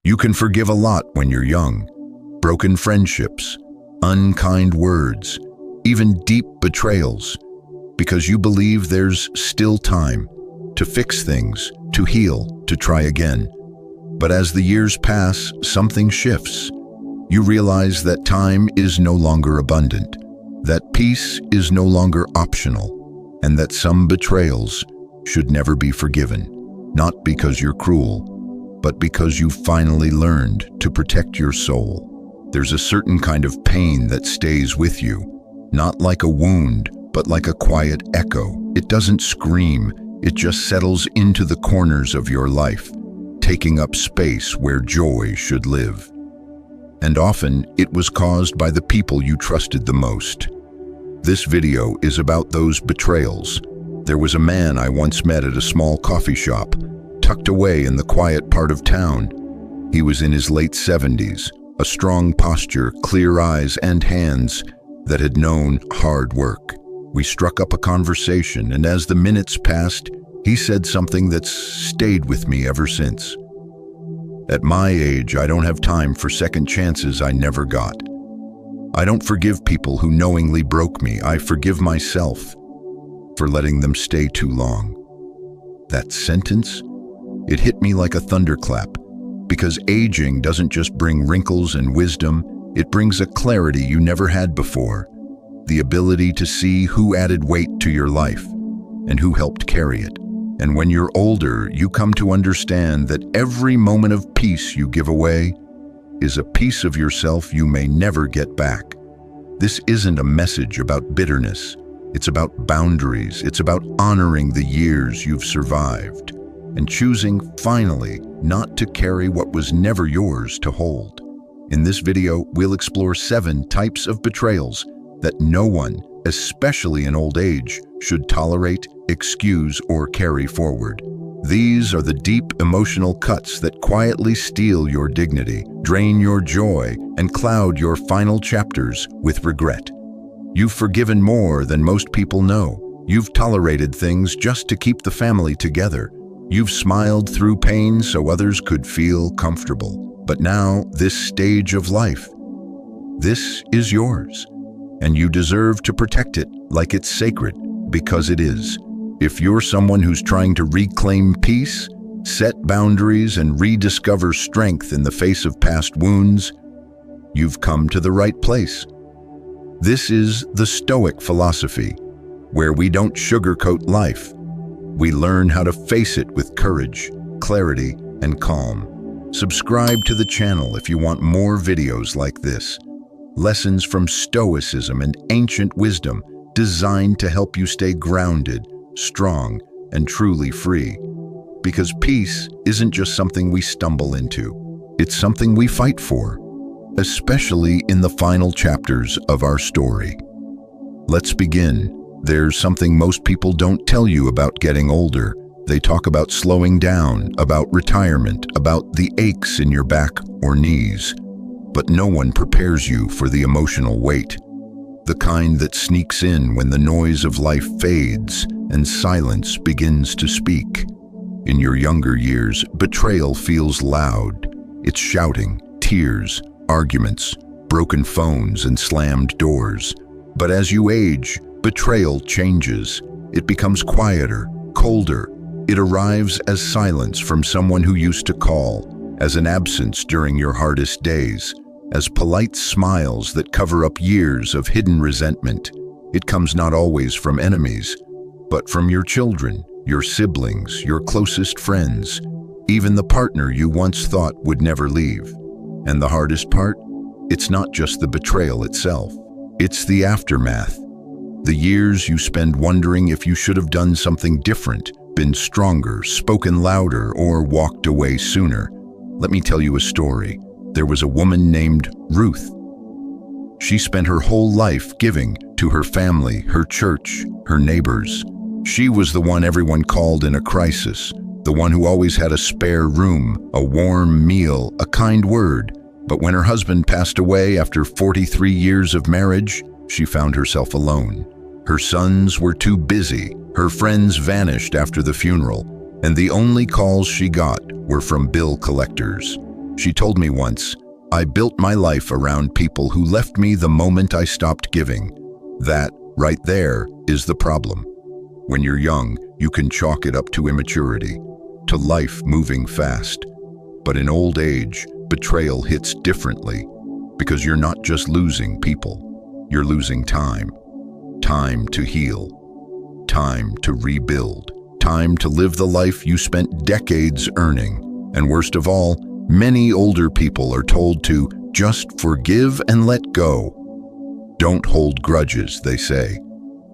You can forgive a lot when you're young. Broken friendships, unkind words, even deep betrayals, because you believe there's still time to fix things, to heal, to try again. But as the years pass, something shifts. You realize that time is no longer abundant, that peace is no longer optional, and that some betrayals should never be forgiven, not because you're cruel, but because you finally learned to protect your soul. There's a certain kind of pain that stays with you, not like a wound, but like a quiet echo. It doesn't scream, it just settles into the corners of your life, taking up space where joy should live. And often, it was caused by the people you trusted the most. This video is about those betrayals. There was a man I once met at a small coffee shop, tucked away in the quiet part of town. He was in his late 70s, a strong posture, clear eyes and hands that had known hard work. We struck up a conversation, and as the minutes passed, he said something that's stayed with me ever since. At my age, I don't have time for second chances I never got. I don't forgive people who knowingly broke me. I forgive myself for letting them stay too long. That sentence, it hit me like a thunderclap, because aging doesn't just bring wrinkles and wisdom, it brings a clarity you never had before, the ability to see who added weight to your life and who helped carry it. And when you're older, you come to understand that every moment of peace you give away is a piece of yourself you may never get back. This isn't a message about bitterness. It's about boundaries. It's about honoring the years you've survived and choosing, finally, not to carry what was never yours to hold. In this video, we'll explore 7 types of betrayals that no one, especially in old age, should tolerate, excuse, or carry forward. These are the deep emotional cuts that quietly steal your dignity, drain your joy, and cloud your final chapters with regret. You've forgiven more than most people know. You've tolerated things just to keep the family together. You've smiled through pain so others could feel comfortable. But now, this stage of life, this is yours, and you deserve to protect it like it's sacred, because it is. If you're someone who's trying to reclaim peace, set boundaries, and rediscover strength in the face of past wounds, you've come to the right place. This is the Stoic philosophy, where we don't sugarcoat life. We learn how to face it with courage, clarity, and calm. Subscribe to the channel if you want more videos like this. Lessons from Stoicism and ancient wisdom designed to help you stay grounded, strong, and truly free. Because peace isn't just something we stumble into. It's something we fight for, especially in the final chapters of our story. Let's begin. There's something most people don't tell you about getting older. They talk about slowing down, about retirement, about the aches in your back or knees. But no one prepares you for the emotional weight, the kind that sneaks in when the noise of life fades and silence begins to speak. In your younger years, betrayal feels loud. It's shouting, tears, arguments, broken phones, and slammed doors. But as you age, betrayal changes. It becomes quieter, colder. It arrives as silence from someone who used to call, as an absence during your hardest days, as polite smiles that cover up years of hidden resentment. It comes not always from enemies, but from your children, your siblings, your closest friends, even the partner you once thought would never leave. And the hardest part? It's not just the betrayal itself. It's the aftermath. The years you spend wondering if you should have done something different, been stronger, spoken louder, or walked away sooner. Let me tell you a story. There was a woman named Ruth. She spent her whole life giving to her family, her church, her neighbors. She was the one everyone called in a crisis, the one who always had a spare room, a warm meal, a kind word. But when her husband passed away after 43 years of marriage, she found herself alone. Her sons were too busy, her friends vanished after the funeral, and the only calls she got were from bill collectors. She told me once, "I built my life around people who left me the moment I stopped giving." That, right there, is the problem. When you're young, you can chalk it up to immaturity, to life moving fast. But in old age, betrayal hits differently, because you're not just losing people, you're losing time. Time to heal, time to rebuild, time to live the life you spent decades earning. And worst of all, many older people are told to just forgive and let go. Don't hold grudges, they say.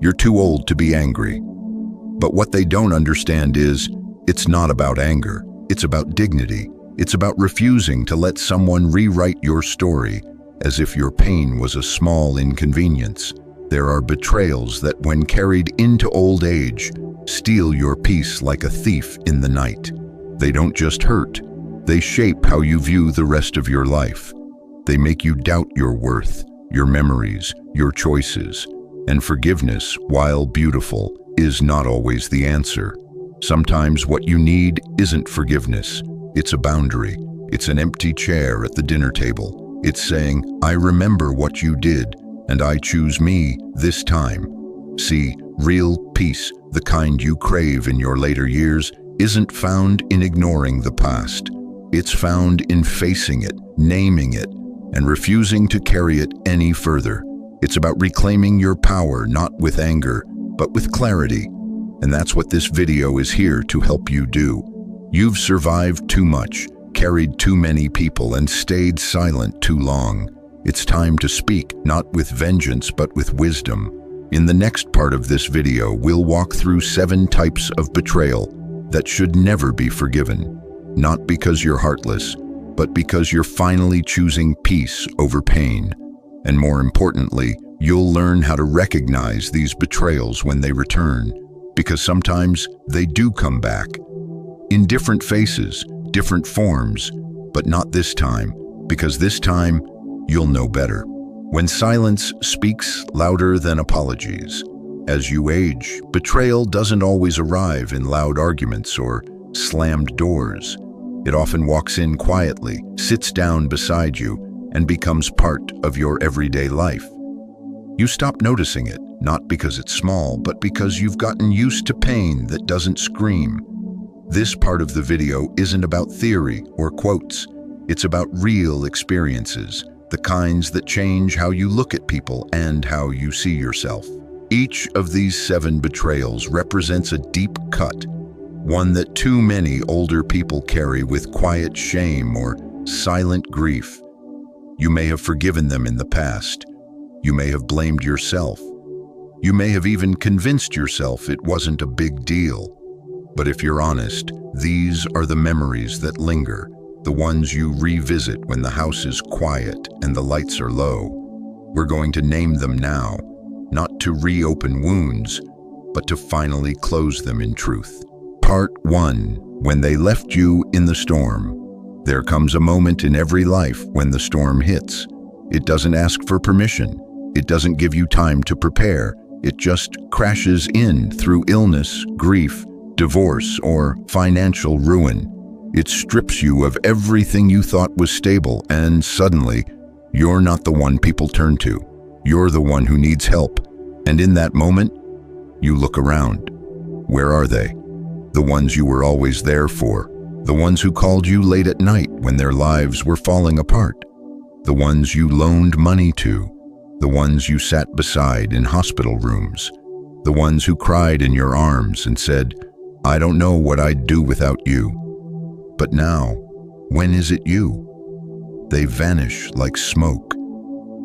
You're too old to be angry. But what they don't understand is, it's not about anger, it's about dignity. It's about refusing to let someone rewrite your story as if your pain was a small inconvenience. There are betrayals that, when carried into old age, steal your peace like a thief in the night. They don't just hurt, they shape how you view the rest of your life. They make you doubt your worth, your memories, your choices. And forgiveness, while beautiful, is not always the answer. Sometimes what you need isn't forgiveness. It's a boundary. It's an empty chair at the dinner table. It's saying, "I remember what you did, and I choose me this time." See, real peace, the kind you crave in your later years, isn't found in ignoring the past. It's found in facing it, naming it, and refusing to carry it any further. It's about reclaiming your power, not with anger, but with clarity. And that's what this video is here to help you do. You've survived too much, carried too many people, and stayed silent too long. It's time to speak, not with vengeance, but with wisdom. In the next part of this video, we'll walk through 7 types of betrayal that should never be forgiven. Not because you're heartless, but because you're finally choosing peace over pain. And more importantly, you'll learn how to recognize these betrayals when they return, because sometimes they do come back. In different faces, different forms, but not this time, because this time, you'll know better. When silence speaks louder than apologies. As you age, betrayal doesn't always arrive in loud arguments or slammed doors. It often walks in quietly, sits down beside you, and becomes part of your everyday life. You stop noticing it, not because it's small, but because you've gotten used to pain that doesn't scream. This part of the video isn't about theory or quotes. It's about real experiences, the kinds that change how you look at people and how you see yourself. Each of these 7 betrayals represents a deep cut, one that too many older people carry with quiet shame or silent grief. You may have forgiven them in the past. You may have blamed yourself. You may have even convinced yourself it wasn't a big deal. But if you're honest, these are the memories that linger, the ones you revisit when the house is quiet and the lights are low. We're going to name them now, not to reopen wounds, but to finally close them in truth. Part 1. When they left you in the storm. There comes a moment in every life when the storm hits. It doesn't ask for permission. It doesn't give you time to prepare. It just crashes in through illness, grief, divorce, or financial ruin. It strips you of everything you thought was stable, and suddenly, you're not the one people turn to. You're the one who needs help. And in that moment, you look around. Where are they? The ones you were always there for. The ones who called you late at night when their lives were falling apart. The ones you loaned money to. The ones you sat beside in hospital rooms. The ones who cried in your arms and said, "I don't know what I'd do without you." But now, when is it you? They vanish like smoke.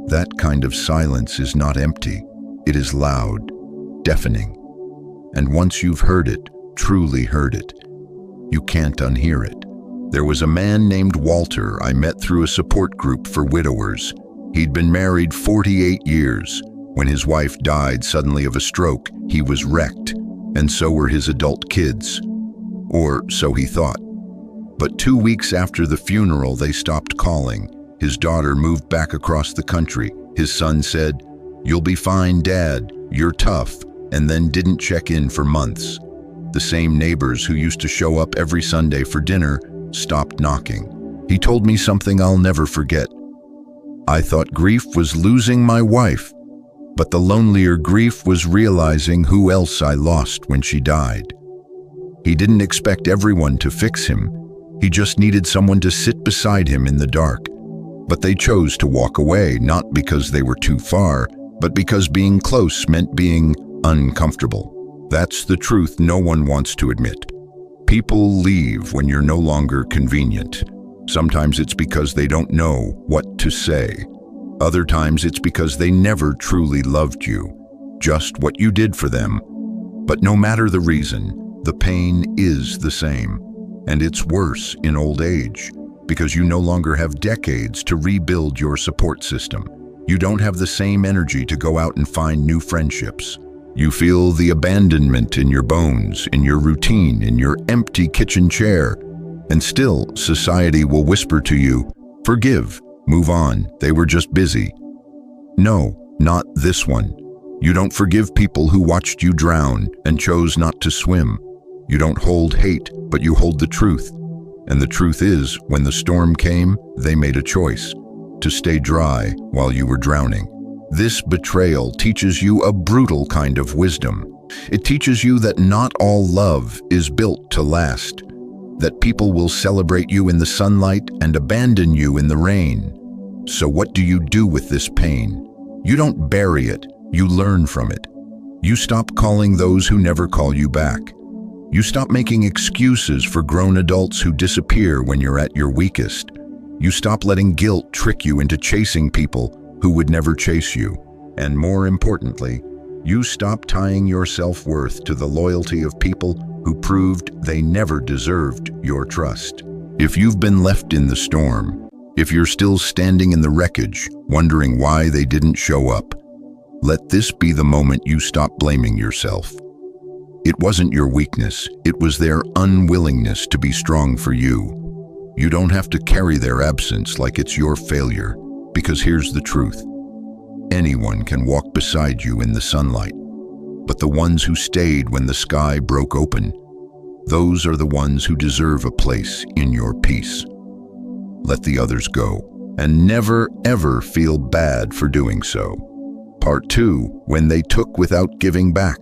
That kind of silence is not empty. It is loud, deafening. And once you've heard it, truly heard it, you can't unhear it. There was a man named Walter I met through a support group for widowers. He'd been married 48 years. When his wife died suddenly of a stroke, he was wrecked, and so were his adult kids. Or so he thought. But 2 weeks after the funeral, they stopped calling. His daughter moved back across the country. His son said, "You'll be fine, Dad. You're tough," and then didn't check in for months. The same neighbors who used to show up every Sunday for dinner stopped knocking. He told me something I'll never forget. I thought grief was losing my wife, but the lonelier grief was realizing who else I lost when she died. He didn't expect everyone to fix him. He just needed someone to sit beside him in the dark. But they chose to walk away, not because they were too far, but because being close meant being uncomfortable. That's the truth no one wants to admit. People leave when you're no longer convenient. Sometimes it's because they don't know what to say. Other times it's because they never truly loved you, just what you did for them. But no matter the reason, the pain is the same. And it's worse in old age, because you no longer have decades to rebuild your support system. You don't have the same energy to go out and find new friendships. You feel the abandonment in your bones, in your routine, in your empty kitchen chair. And still, society will whisper to you, "Forgive, move on, they were just busy." No, not this one. You don't forgive people who watched you drown and chose not to swim. You don't hold hate, but you hold the truth. And the truth is, when the storm came, they made a choice to stay dry while you were drowning. This betrayal teaches you a brutal kind of wisdom. It teaches you that not all love is built to last, that people will celebrate you in the sunlight and abandon you in the rain. So what do you do with this pain? You don't bury it, you learn from it. You stop calling those who never call you back. You stop making excuses for grown adults who disappear when you're at your weakest. You stop letting guilt trick you into chasing people who would never chase you. And more importantly, you stop tying your self-worth to the loyalty of people who proved they never deserved your trust. If you've been left in the storm, if you're still standing in the wreckage, wondering why they didn't show up, let this be the moment you stop blaming yourself. It wasn't your weakness, it was their unwillingness to be strong for you. You don't have to carry their absence like it's your failure, because here's the truth. Anyone can walk beside you in the sunlight, but the ones who stayed when the sky broke open, those are the ones who deserve a place in your peace. Let the others go, and never ever feel bad for doing so. Part 2, when they took without giving back.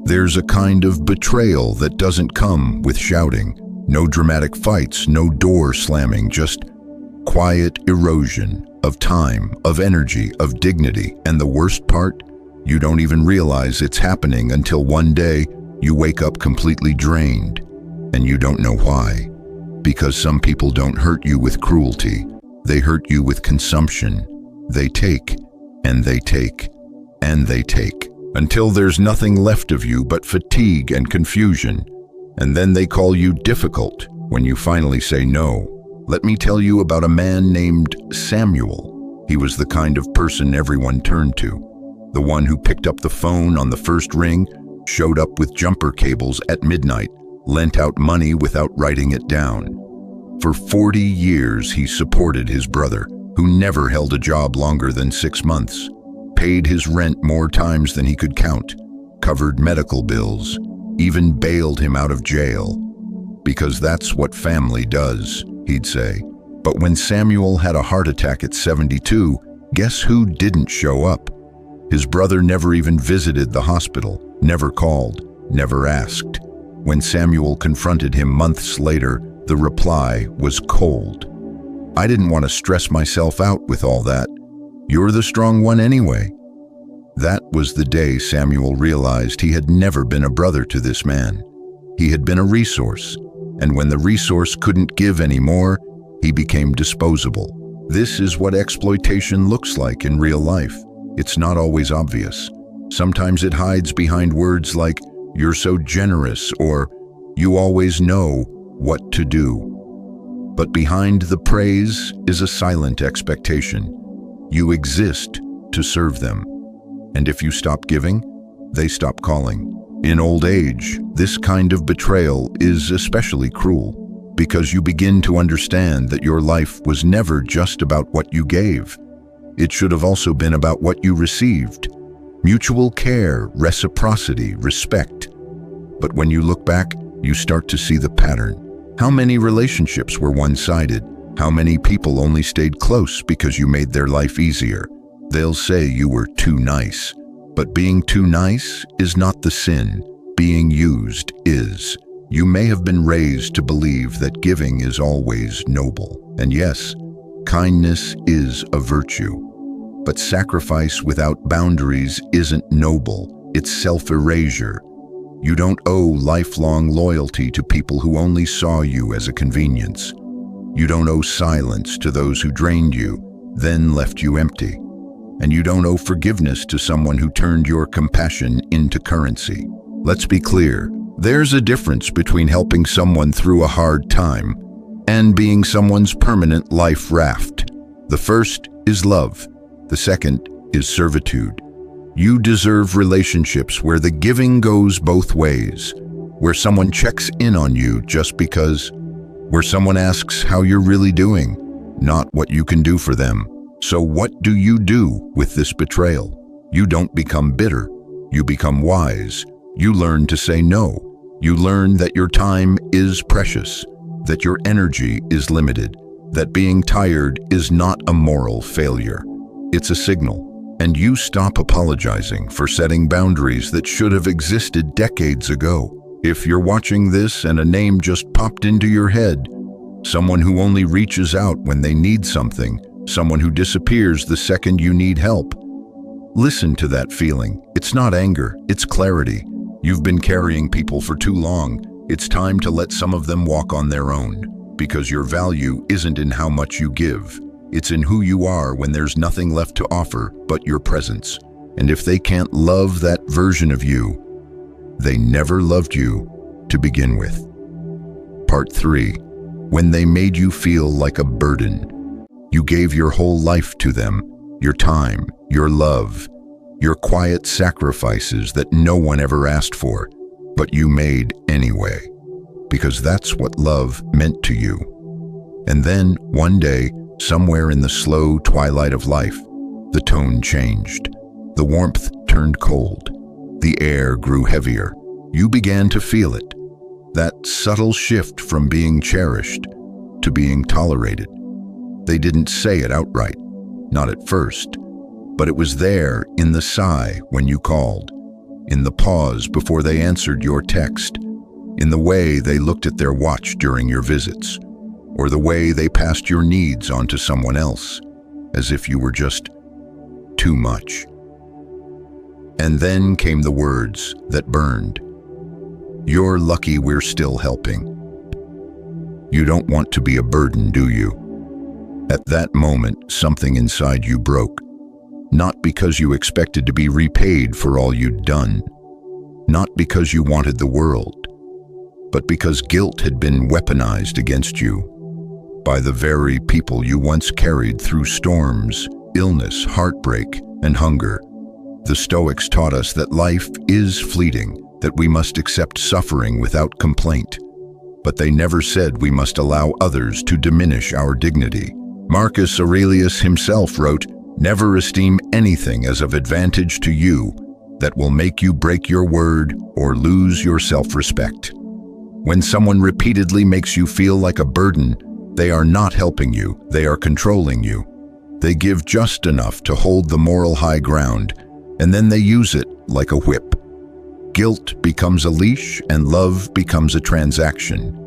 There's a kind of betrayal that doesn't come with shouting. No dramatic fights, no door slamming, just quiet erosion of time, of energy, of dignity. And the worst part, you don't even realize it's happening until one day you wake up completely drained, and you don't know why. Because some people don't hurt you with cruelty. They hurt you with consumption. They take, and they take, and they take, until there's nothing left of you but fatigue and confusion. And then they call you difficult when you finally say no. Let me tell you about a man named Samuel. He was the kind of person everyone turned to. The one who picked up the phone on the first ring, showed up with jumper cables at midnight, lent out money without writing it down. For 40 years he supported his brother, who never held a job longer than 6 months, paid his rent more times than he could count, covered medical bills, even bailed him out of jail. Because that's what family does, he'd say. But when Samuel had a heart attack at 72, guess who didn't show up? His brother never even visited the hospital, never called, never asked. When Samuel confronted him months later, the reply was cold. "I didn't want to stress myself out with all that. You're the strong one anyway." That was the day Samuel realized he had never been a brother to this man. He had been a resource, and when the resource couldn't give anymore, he became disposable. This is what exploitation looks like in real life. It's not always obvious. Sometimes it hides behind words like, "You're so generous," or "You always know what to do." But behind the praise is a silent expectation. You exist to serve them. And if you stop giving, they stop calling. In old age, this kind of betrayal is especially cruel, because you begin to understand that your life was never just about what you gave. It should have also been about what you received. Mutual care, reciprocity, respect. But when you look back, you start to see the pattern. How many relationships were one-sided? How many people only stayed close because you made their life easier? They'll say you were too nice. But being too nice is not the sin. Being used is. You may have been raised to believe that giving is always noble. And yes, kindness is a virtue. But sacrifice without boundaries isn't noble. It's self-erasure. You don't owe lifelong loyalty to people who only saw you as a convenience. You don't owe silence to those who drained you, then left you empty. And you don't owe forgiveness to someone who turned your compassion into currency. Let's be clear. There's a difference between helping someone through a hard time and being someone's permanent life raft. The first is love. The second is servitude. You deserve relationships where the giving goes both ways, where someone checks in on you just because, where someone asks how you're really doing, not what you can do for them. So what do you do with this betrayal? You don't become bitter. You become wise. You learn to say no. You learn that your time is precious, that your energy is limited, that being tired is not a moral failure. It's a signal, and you stop apologizing for setting boundaries that should have existed decades ago. If you're watching this and a name just popped into your head, someone who only reaches out when they need something, someone who disappears the second you need help, listen to that feeling. It's not anger, it's clarity. You've been carrying people for too long. It's time to let some of them walk on their own, because your value isn't in how much you give. It's in who you are when there's nothing left to offer but your presence. And if they can't love that version of you, they never loved you to begin with. Part 3. When they made you feel like a burden. You gave your whole life to them, your time, your love, your quiet sacrifices that no one ever asked for, but you made anyway, because that's what love meant to you. And then, one day, somewhere in the slow twilight of life, the tone changed. The warmth turned cold. The air grew heavier. You began to feel it. That subtle shift from being cherished to being tolerated. They didn't say it outright, not at first, but it was there in the sigh when you called, in the pause before they answered your text, in the way they looked at their watch during your visits, or the way they passed your needs on to someone else, as if you were just too much. And then came the words that burned. You're lucky we're still helping. You don't want to be a burden, do you? At that moment, something inside you broke. Not because you expected to be repaid for all you'd done, not because you wanted the world, but because guilt had been weaponized against you by the very people you once carried through storms, illness, heartbreak, and hunger. The Stoics taught us that life is fleeting, that we must accept suffering without complaint, but they never said we must allow others to diminish our dignity. Marcus Aurelius himself wrote, "Never esteem anything as of advantage to you that will make you break your word or lose your self-respect." When someone repeatedly makes you feel like a burden, they are not helping you, they are controlling you. They give just enough to hold the moral high ground, and then they use it like a whip. Guilt becomes a leash and love becomes a transaction.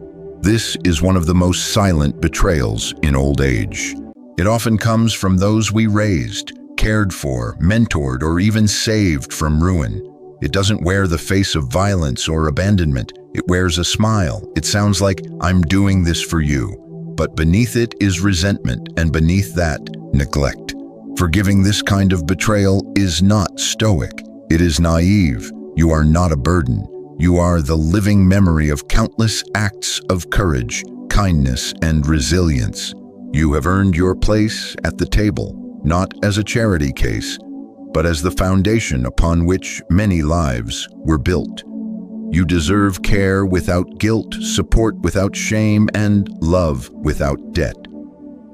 This is one of the most silent betrayals in old age. It often comes from those we raised, cared for, mentored, or even saved from ruin. It doesn't wear the face of violence or abandonment. It wears a smile. It sounds like, "I'm doing this for you." But beneath it is resentment, and beneath that, neglect. Forgiving this kind of betrayal is not stoic. It is naive. You are not a burden. You are the living memory of countless acts of courage, kindness, and resilience. You have earned your place at the table, not as a charity case, but as the foundation upon which many lives were built. You deserve care without guilt, support without shame, and love without debt.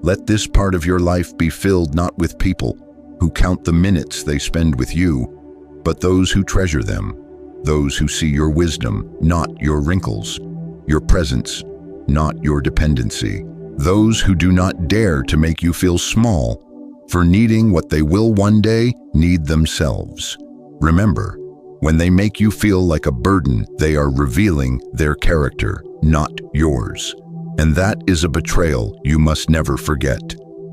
Let this part of your life be filled not with people who count the minutes they spend with you, but those who treasure them, those who see your wisdom, not your wrinkles, your presence, not your dependency. those who do not dare to make you feel small for needing what they will one day need themselves. Remember, when they make you feel like a burden, they are revealing their character, not yours. And that is a betrayal you must never forget.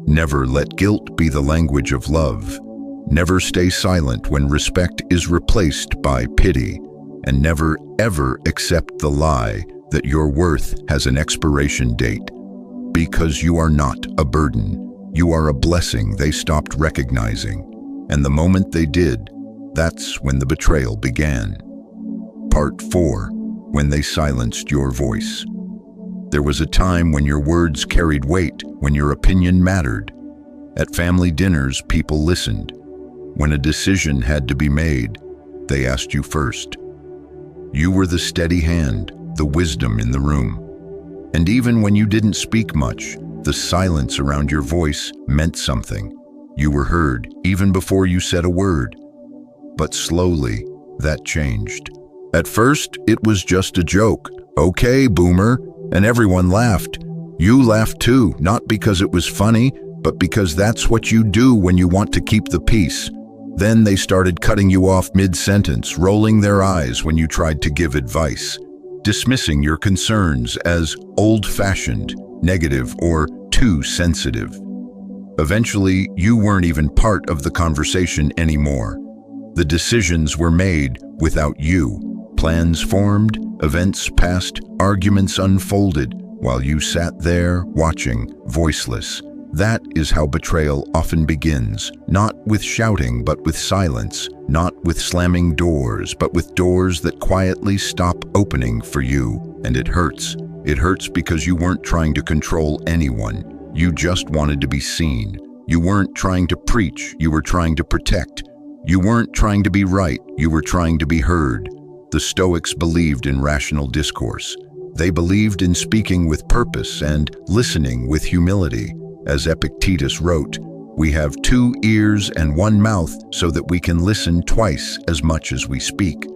Never let guilt be the language of love. Never stay silent when respect is replaced by pity. And never, ever accept the lie that your worth has an expiration date. Because you are not a burden. You are a blessing they stopped recognizing. And the moment they did, that's when the betrayal began. Part 4. When they silenced your voice. There was a time when your words carried weight, when your opinion mattered. At family dinners, people listened. When a decision had to be made, they asked you first. You were the steady hand, the wisdom in the room. And even when you didn't speak much, the silence around your voice meant something. You were heard, even before you said a word. But slowly, that changed. At first, it was just a joke. Okay, boomer. And everyone laughed. You laughed too, not because it was funny, but because that's what you do when you want to keep the peace. Then they started cutting you off mid-sentence, rolling their eyes when you tried to give advice, dismissing your concerns as old-fashioned, negative, or too sensitive. Eventually, you weren't even part of the conversation anymore. The decisions were made without you. Plans formed, events passed, arguments unfolded, while you sat there watching, voiceless. That is how betrayal often begins, not with shouting but with silence, not with slamming doors but with doors that quietly stop opening for you. And it hurts. It hurts because you weren't trying to control anyone. You just wanted to be seen. You weren't trying to preach, you were trying to protect. You weren't trying to be right, you were trying to be heard. The Stoics believed in rational discourse. They believed in speaking with purpose and listening with humility. As Epictetus wrote, "We have 2 ears and 1 mouth so that we can listen twice as much as we speak."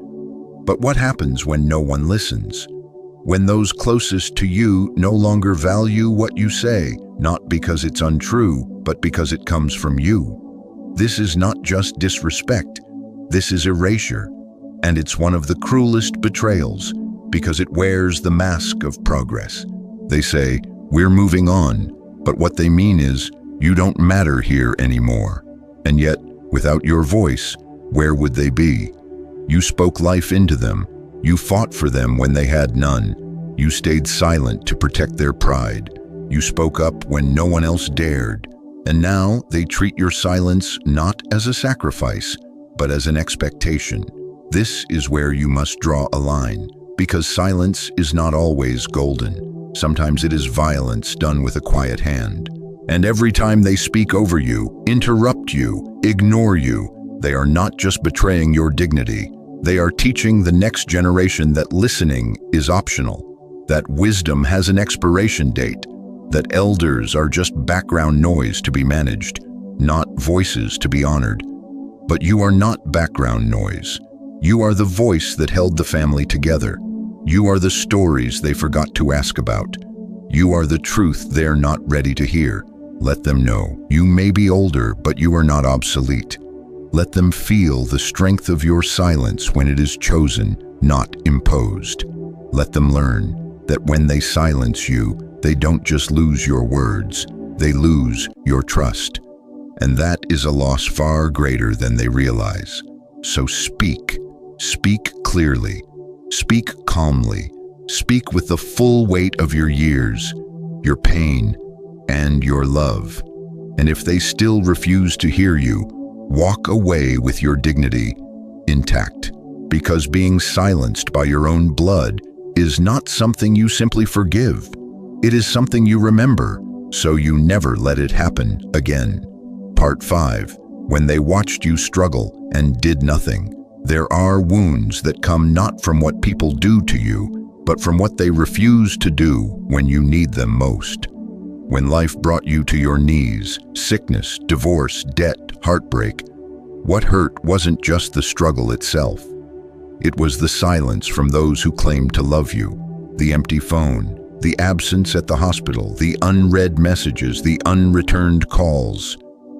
But what happens when no one listens? When those closest to you no longer value what you say, not because it's untrue, but because it comes from you. This is not just disrespect, this is erasure. And it's one of the cruelest betrayals because it wears the mask of progress. They say, "We're moving on," but what they mean is, you don't matter here anymore. And yet, without your voice, where would they be? You spoke life into them. You fought for them when they had none. You stayed silent to protect their pride. You spoke up when no one else dared. And now they treat your silence not as a sacrifice, but as an expectation. This is where you must draw a line, because silence is not always golden. Sometimes it is violence done with a quiet hand. And every time they speak over you, interrupt you, ignore you, they are not just betraying your dignity. They are teaching the next generation that listening is optional, that wisdom has an expiration date, that elders are just background noise to be managed, not voices to be honored. But you are not background noise. You are the voice that held the family together. You are the stories they forgot to ask about. You are the truth they're not ready to hear. Let them know. You may be older, but you are not obsolete. Let them feel the strength of your silence when it is chosen, not imposed. Let them learn that when they silence you, they don't just lose your words, they lose your trust. And that is a loss far greater than they realize. So speak. Speak clearly. Speak calmly. Speak with the full weight of your years, your pain, and your love. And if they still refuse to hear you, walk away with your dignity intact. Because being silenced by your own blood is not something you simply forgive. It is something you remember, so you never let it happen again. Part 5. When they watched you struggle and did nothing. There are wounds that come not from what people do to you, but from what they refuse to do when you need them most. When life brought you to your knees, sickness, divorce, debt, heartbreak, what hurt wasn't just the struggle itself. It was the silence from those who claimed to love you, the empty phone, the absence at the hospital, the unread messages, the unreturned calls.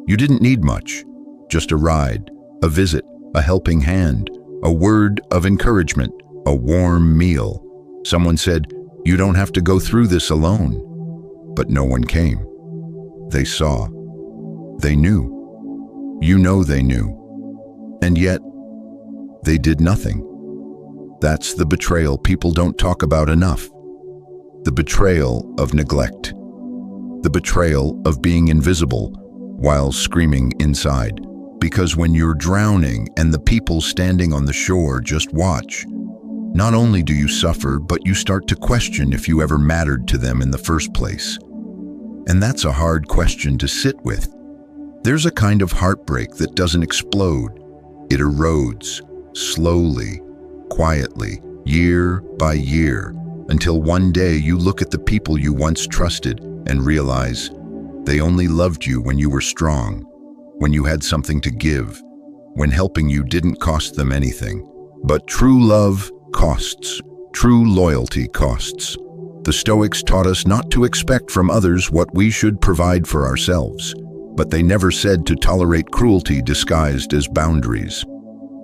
You didn't need much, just a ride, a visit, a helping hand, a word of encouragement, a warm meal. Someone said, "You don't have to go through this alone." But no one came. They saw. They knew. You know they knew. And yet, they did nothing. That's the betrayal people don't talk about enough. The betrayal of neglect. The betrayal of being invisible while screaming inside. Because when you're drowning and the people standing on the shore just watch, not only do you suffer, but you start to question if you ever mattered to them in the first place. And that's a hard question to sit with. There's a kind of heartbreak that doesn't explode. It erodes, slowly, quietly, year by year, until one day you look at the people you once trusted and realize they only loved you when you were strong, when you had something to give, when helping you didn't cost them anything. But true love costs. True loyalty costs. The Stoics taught us not to expect from others what we should provide for ourselves, but they never said to tolerate cruelty disguised as boundaries.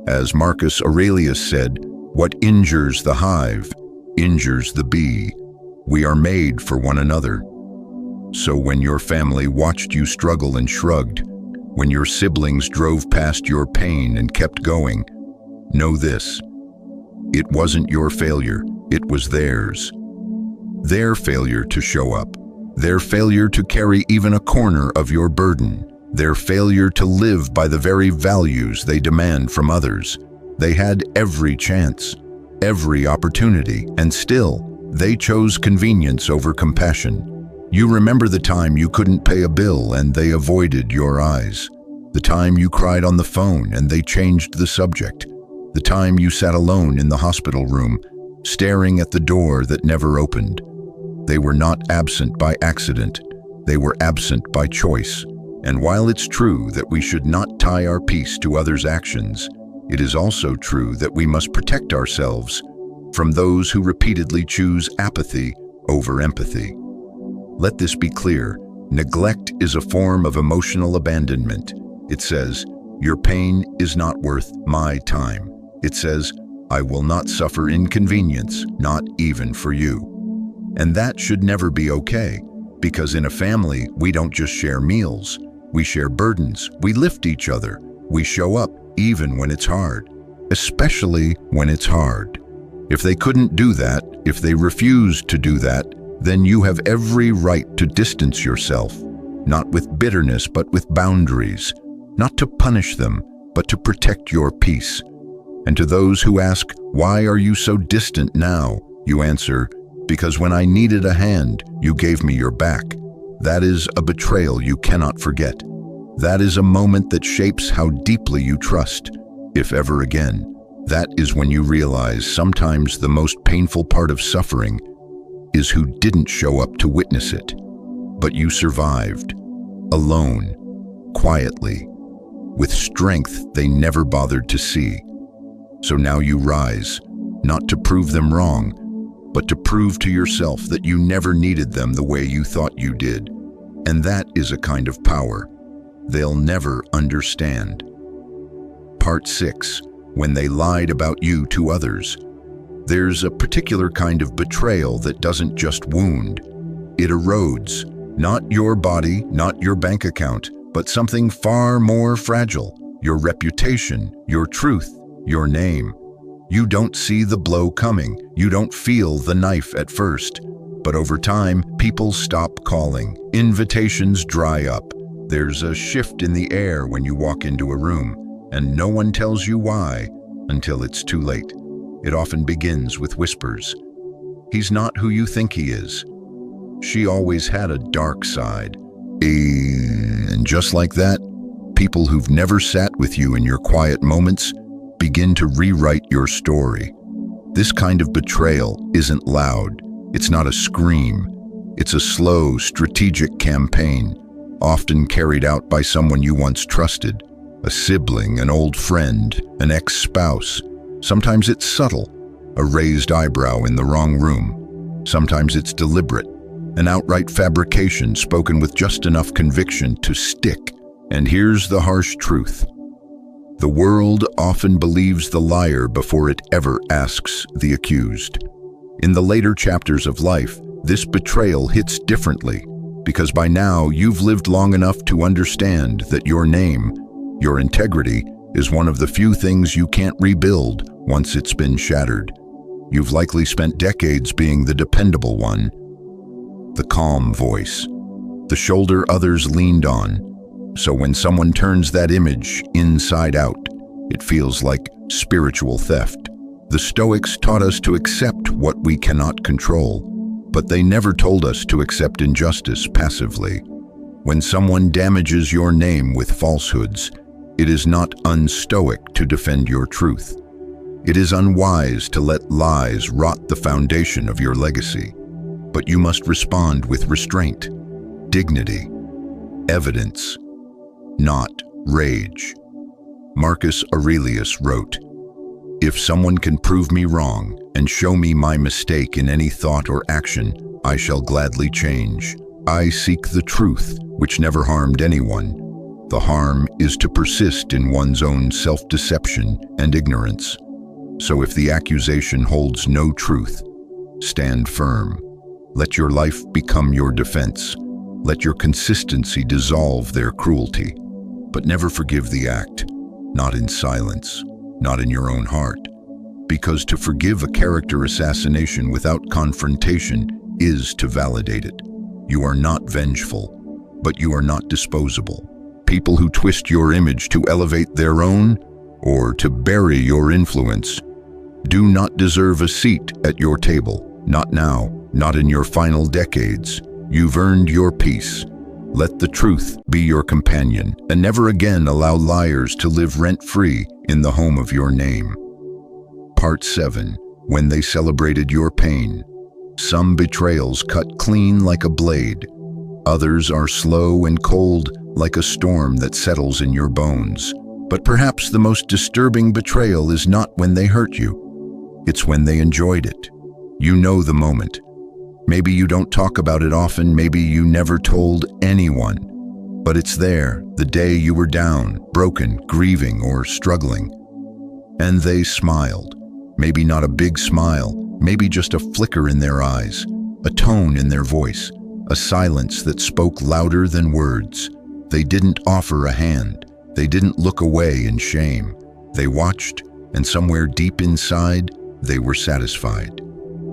As Marcus Aurelius said, "What injures the hive injures the bee." We are made for one another. So when your family watched you struggle and shrugged, when your siblings drove past your pain and kept going, know this: it wasn't your failure, it was theirs. Their failure to show up, their failure to carry even a corner of your burden, their failure to live by the very values they demand from others. They had every chance, every opportunity, and still, they chose convenience over compassion. You remember the time you couldn't pay a bill and they avoided your eyes. The time you cried on the phone and they changed the subject. The time you sat alone in the hospital room, staring at the door that never opened. They were not absent by accident. They were absent by choice. And while it's true that we should not tie our peace to others' actions, it is also true that we must protect ourselves from those who repeatedly choose apathy over empathy. Let this be clear: neglect is a form of emotional abandonment. It says, "Your pain is not worth my time." It says, "I will not suffer inconvenience, not even for you." And that should never be okay, because in a family, we don't just share meals. We share burdens, we lift each other, we show up even when it's hard, especially when it's hard. If they couldn't do that, if they refused to do that, then you have every right to distance yourself, not with bitterness but with boundaries, not to punish them, but to protect your peace. And to those who ask, "Why are you so distant now?" you answer, "Because when I needed a hand, you gave me your back." That is a betrayal you cannot forget. That is a moment that shapes how deeply you trust, if ever again. That is when you realize sometimes the most painful part of suffering is who didn't show up to witness it. But you survived, alone, quietly, with strength they never bothered to see. So now you rise, not to prove them wrong, but to prove to yourself that you never needed them the way you thought you did. And that is a kind of power they'll never understand. Part 6. When they lied about you to others. There's a particular kind of betrayal that doesn't just wound. It erodes, not your body, not your bank account, but something far more fragile: your reputation, your truth, your name. You don't see the blow coming. You don't feel the knife at first. But over time, people stop calling. Invitations dry up. There's a shift in the air when you walk into a room, and no one tells you why until it's too late. It often begins with whispers. "He's not who you think he is. She always had a dark side." And just like that, people who've never sat with you in your quiet moments begin to rewrite your story. This kind of betrayal isn't loud. It's not a scream. It's a slow, strategic campaign, often carried out by someone you once trusted. A sibling, an old friend, an ex-spouse. Sometimes it's subtle, a raised eyebrow in the wrong room, Sometimes it's deliberate, an outright fabrication spoken with just enough conviction to stick. And here's the harsh truth. The world often believes the liar before it ever asks the accused. In the later chapters of life, this betrayal hits differently, because by now you've lived long enough to understand that your name, your integrity, is one of the few things you can't rebuild once it's been shattered. You've likely spent decades being the dependable one, the calm voice, the shoulder others leaned on. So when someone turns that image inside out, it feels like spiritual theft. The Stoics taught us to accept what we cannot control, but they never told us to accept injustice passively. When someone damages your name with falsehoods, it is not unstoic to defend your truth. It is unwise to let lies rot the foundation of your legacy. But you must respond with restraint, dignity, evidence, not rage. Marcus Aurelius wrote, "If someone can prove me wrong and show me my mistake in any thought or action, I shall gladly change. I seek the truth, which never harmed anyone. The harm is to persist in one's own self-deception and ignorance. So if the accusation holds no truth, stand firm. Let your life become your defense. Let your consistency dissolve their cruelty. But never forgive the act, not in silence, not in your own heart. Because to forgive a character assassination without confrontation is to validate it. You are not vengeful, but you are not disposable. People who twist your image to elevate their own or to bury your influence do not deserve a seat at your table. Not now, not in your final decades. You've earned your peace. Let the truth be your companion, and never again allow liars to live rent-free in the home of your name. Part 7. When they celebrated your pain. Some betrayals cut clean like a blade. Others are slow and cold like a storm that settles in your bones. But perhaps the most disturbing betrayal is not when they hurt you. It's when they enjoyed it. You know the moment. Maybe you don't talk about it often, maybe you never told anyone. But it's there, the day you were down, broken, grieving, or struggling. And they smiled. Maybe not a big smile, maybe just a flicker in their eyes, a tone in their voice, a silence that spoke louder than words. They didn't offer a hand. They didn't look away in shame. They watched, and somewhere deep inside, they were satisfied.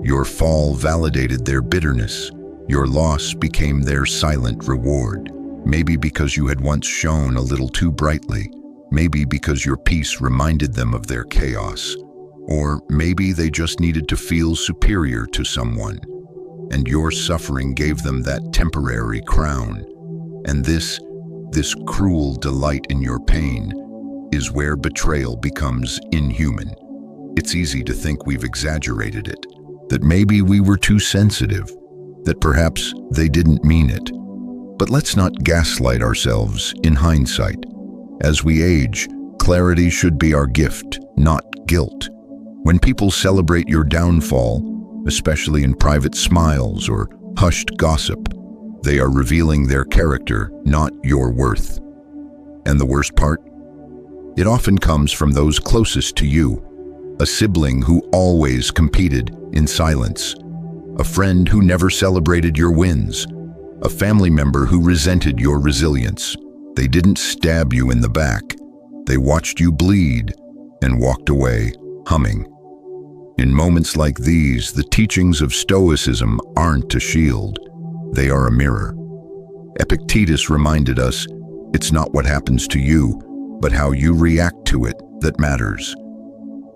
Your fall validated their bitterness. Your loss became their silent reward. Maybe because you had once shone a little too brightly. Maybe because your peace reminded them of their chaos. Or maybe they just needed to feel superior to someone. And your suffering gave them that temporary crown. And this cruel delight in your pain is where betrayal becomes inhuman. It's easy to think we've exaggerated it. That maybe we were too sensitive, that perhaps they didn't mean it. But let's not gaslight ourselves in hindsight. As we age, clarity should be our gift, not guilt. When people celebrate your downfall, especially in private smiles or hushed gossip, they are revealing their character, not your worth. And the worst part? It often comes from those closest to you. A sibling who always competed in silence, a friend who never celebrated your wins, a family member who resented your resilience. They didn't stab you in the back. They watched you bleed and walked away, humming. In moments like these, the teachings of Stoicism aren't a shield. They are a mirror. Epictetus reminded us, it's not what happens to you, but how you react to it that matters.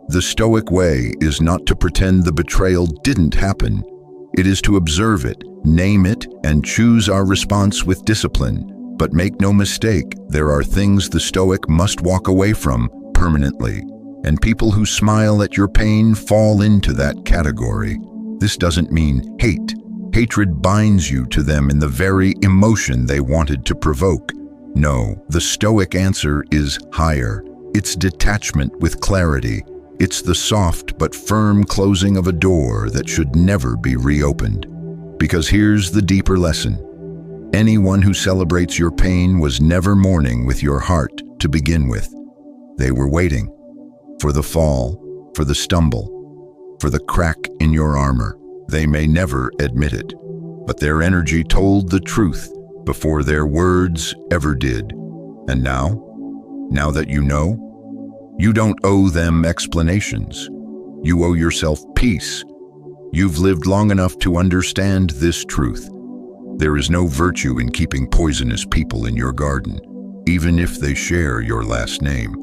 The Stoic way is not to pretend the betrayal didn't happen. It is to observe it, name it, and choose our response with discipline. But make no mistake, there are things the Stoic must walk away from permanently. And people who smile at your pain fall into that category. This doesn't mean hate. Hatred binds you to them in the very emotion they wanted to provoke. No, the Stoic answer is higher. It's detachment with clarity. It's the soft but firm closing of a door that should never be reopened. Because here's the deeper lesson. Anyone who celebrates your pain was never mourning with your heart to begin with. They were waiting for the fall, for the stumble, for the crack in your armor. They may never admit it, but their energy told the truth before their words ever did. And now that you know, you don't owe them explanations. You owe yourself peace. You've lived long enough to understand this truth. There is no virtue in keeping poisonous people in your garden, even if they share your last name.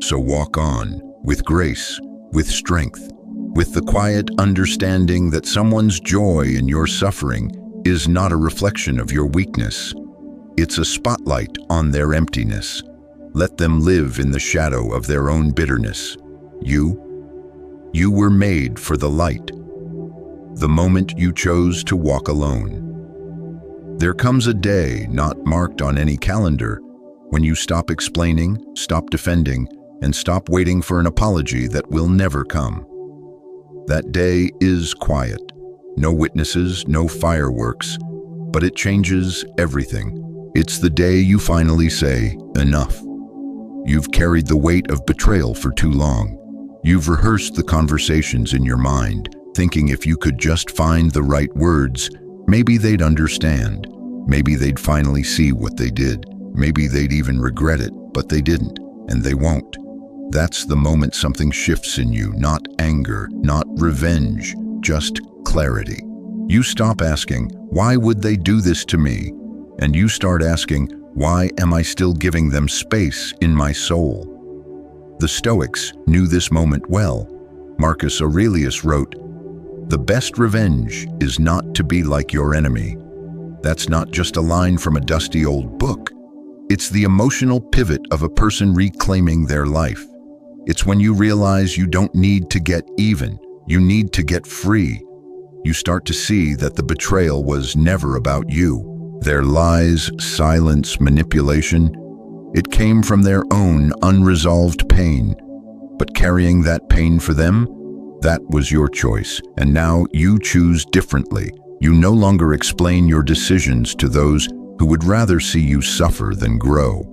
So walk on, with grace, with strength, with the quiet understanding that someone's joy in your suffering is not a reflection of your weakness. It's a spotlight on their emptiness. Let them live in the shadow of their own bitterness. You were made for the light. The moment you chose to walk alone. There comes a day not marked on any calendar when you stop explaining, stop defending, and stop waiting for an apology that will never come. That day is quiet. No witnesses, no fireworks, but it changes everything. It's the day you finally say, enough. You've carried the weight of betrayal for too long. You've rehearsed the conversations in your mind, thinking if you could just find the right words, maybe they'd understand. Maybe they'd finally see what they did. Maybe they'd even regret it, but they didn't, and they won't. That's the moment something shifts in you, not anger, not revenge, just clarity. You stop asking, why would they do this to me? And you start asking, why am I still giving them space in my soul? The Stoics knew this moment well. Marcus Aurelius wrote, "The best revenge is not to be like your enemy." That's not just a line from a dusty old book. It's the emotional pivot of a person reclaiming their life. It's when you realize you don't need to get even, you need to get free. You start to see that the betrayal was never about you. Their lies, silence, manipulation, it came from their own unresolved pain. But carrying that pain for them, that was your choice. And now you choose differently. You no longer explain your decisions to those who would rather see you suffer than grow.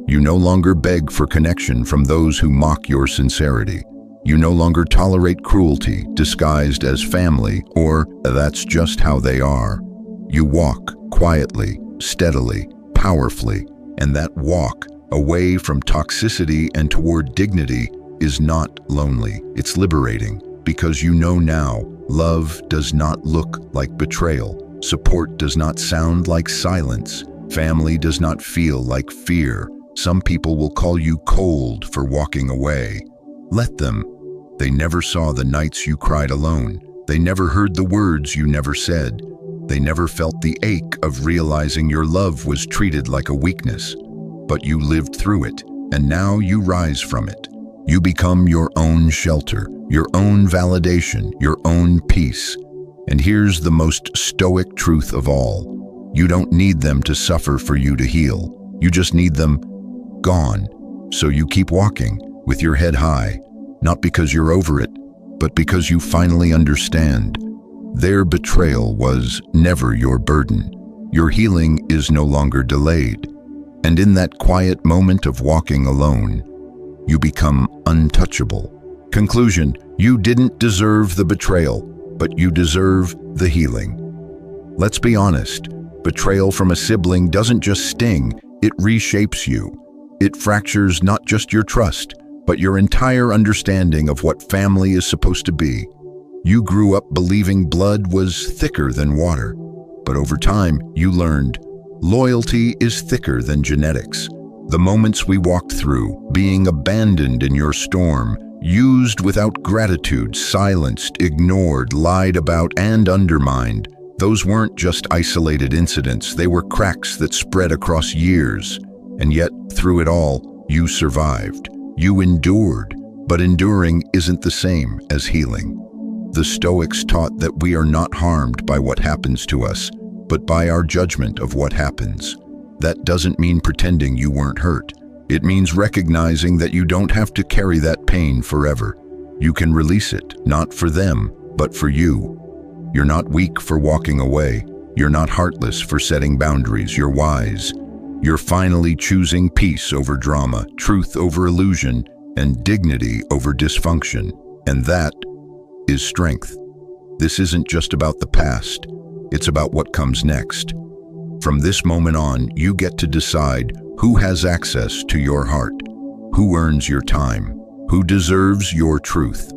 You no longer beg for connection from those who mock your sincerity. You no longer tolerate cruelty disguised as family or that's just how they are. You walk quietly, steadily, powerfully, and that walk away from toxicity and toward dignity is not lonely. It's liberating because you know now love does not look like betrayal. Support does not sound like silence. Family does not feel like fear. Some people will call you cold for walking away. Let them. They never saw the nights you cried alone. They never heard the words you never said. They never felt the ache of realizing your love was treated like a weakness. But you lived through it, and now you rise from it. You become your own shelter, your own validation, your own peace. And here's the most stoic truth of all. You don't need them to suffer for you to heal. You just need them gone. So you keep walking with your head high, not because you're over it, but because you finally understand. Their betrayal was never your burden. Your healing is no longer delayed. And in that quiet moment of walking alone, you become untouchable. Conclusion, you didn't deserve the betrayal, but you deserve the healing. Let's be honest, betrayal from a sibling doesn't just sting, it reshapes you. It fractures not just your trust, but your entire understanding of what family is supposed to be. You grew up believing blood was thicker than water, but over time you learned loyalty is thicker than genetics. The moments we walked through, being abandoned in your storm, used without gratitude, silenced, ignored, lied about, and undermined, those weren't just isolated incidents, they were cracks that spread across years. And yet, through it all, you survived. You endured, but enduring isn't the same as healing. The Stoics taught that we are not harmed by what happens to us, but by our judgment of what happens. That doesn't mean pretending you weren't hurt. It means recognizing that you don't have to carry that pain forever. you can release it, not for them, but for you. You're not weak for walking away. You're not heartless for setting boundaries. You're wise. You're finally choosing peace over drama, truth over illusion, and dignity over dysfunction. And that is strength. This isn't just about the past. It's about what comes next. From this moment on, you get to decide who has access to your heart, who earns your time, who deserves your truth.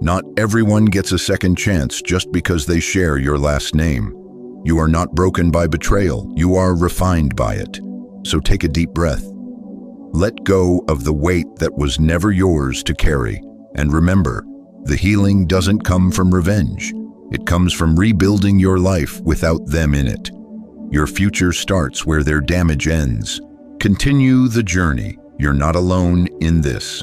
Not everyone gets a second chance just because they share your last name. You are not broken by betrayal. You are refined by it. So take a deep breath. Let go of the weight that was never yours to carry. And remember, the healing doesn't come from revenge. It comes from rebuilding your life without them in it. Your future starts where their damage ends. Continue the journey. You're not alone in this.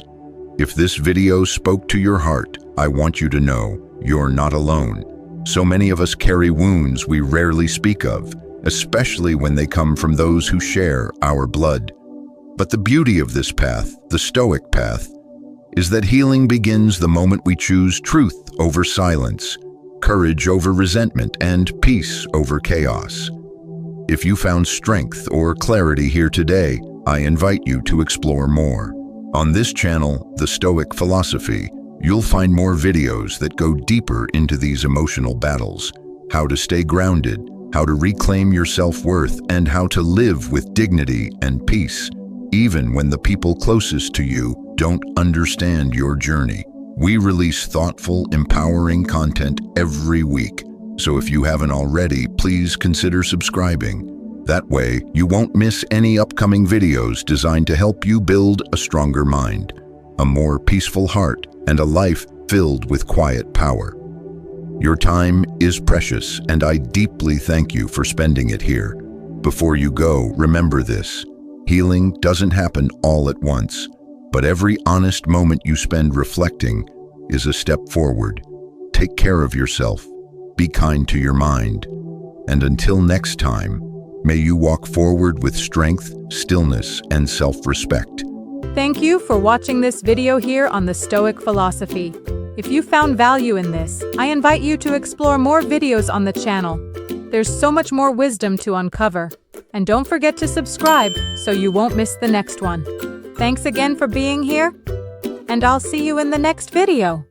If this video spoke to your heart, I want you to know you're not alone. So many of us carry wounds we rarely speak of, especially when they come from those who share our blood. But the beauty of this path, the Stoic path, is that healing begins the moment we choose truth over silence, courage over resentment, and peace over chaos. If you found strength or clarity here today, I invite you to explore more. On this channel, The Stoic Philosophy, you'll find more videos that go deeper into these emotional battles, how to stay grounded, how to reclaim your self-worth, and how to live with dignity and peace, even when the people closest to you don't understand your journey. We release thoughtful, empowering content every week, so if you haven't already, please consider subscribing. That way, you won't miss any upcoming videos designed to help you build a stronger mind, a more peaceful heart, and a life filled with quiet power. Your time is precious, and I deeply thank you for spending it here. Before you go, remember this: healing doesn't happen all at once, but every honest moment you spend reflecting is a step forward. Take care of yourself, be kind to your mind, and until next time, may you walk forward with strength, stillness, and self-respect. Thank you for watching this video here on the Stoic Philosophy. If you found value in this, I invite you to explore more videos on the channel. There's so much more wisdom to uncover. And don't forget to subscribe so you won't miss the next one. Thanks again for being here, and I'll see you in the next video.